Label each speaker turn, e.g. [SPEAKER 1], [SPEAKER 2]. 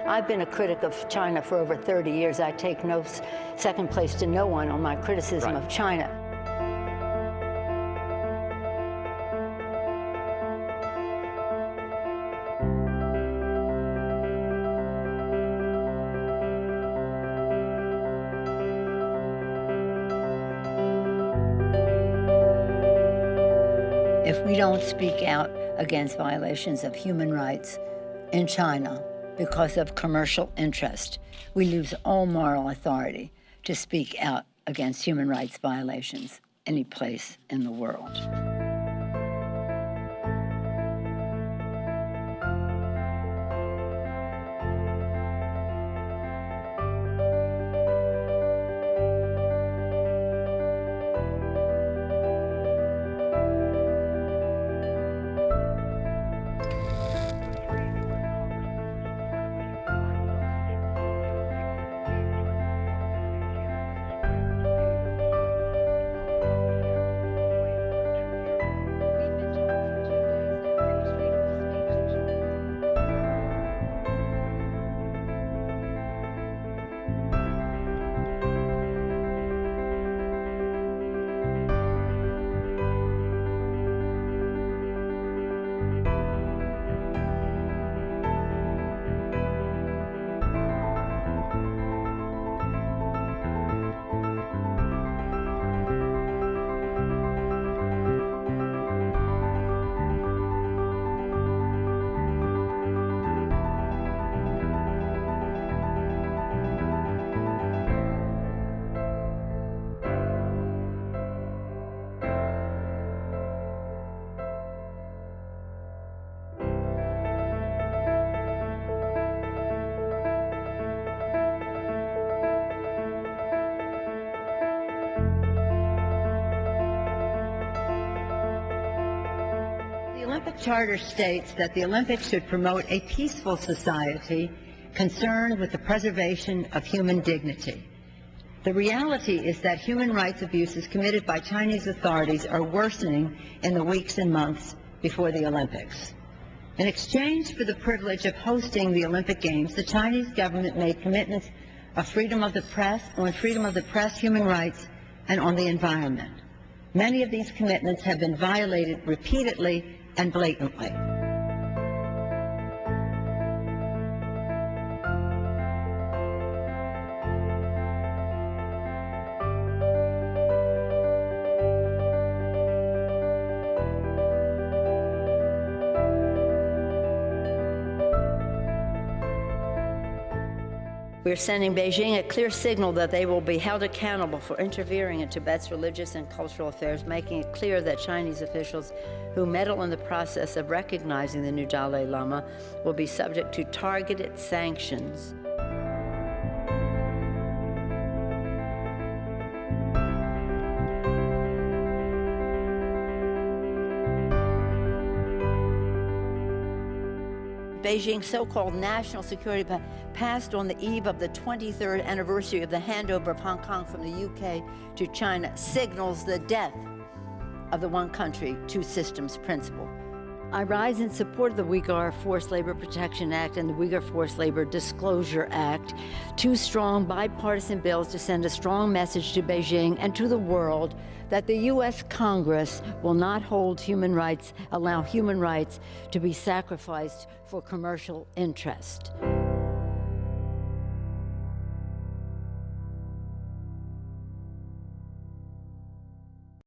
[SPEAKER 1] I've been a critic of China for over 30 years. I take no second place to no one on my criticism of China.
[SPEAKER 2] If we don't speak out against violations of human rights in China because of commercial interest, we lose all moral authority to speak out against human rights violations any place in the world.
[SPEAKER 3] The Olympic Charter states that the Olympics should promote a peaceful society concerned with the preservation of human dignity. The reality is that human rights abuses committed by Chinese authorities are worsening in the weeks and months before the Olympics. In exchange for the privilege of hosting the Olympic Games, the Chinese government made commitments of freedom of the press, human rights, and on the environment. Many of these commitments have been violated repeatedly and blatantly.
[SPEAKER 1] We're sending Beijing a clear signal that they will be held accountable for interfering in Tibet's religious and cultural affairs, making it clear that Chinese officials who meddle in the process of recognizing the new Dalai Lama will be subject to targeted sanctions. Beijing's so-called national security passed on the eve of the 23rd anniversary of the handover of Hong Kong from the UK to China signals the death of the one country, two systems principle. I rise in support of the Uyghur Forced Labor Protection Act and the Uyghur Forced Labor Disclosure Act, two strong bipartisan bills to send a strong message to Beijing and to the world that the U.S. Congress will not allow human rights to be sacrificed for commercial interest.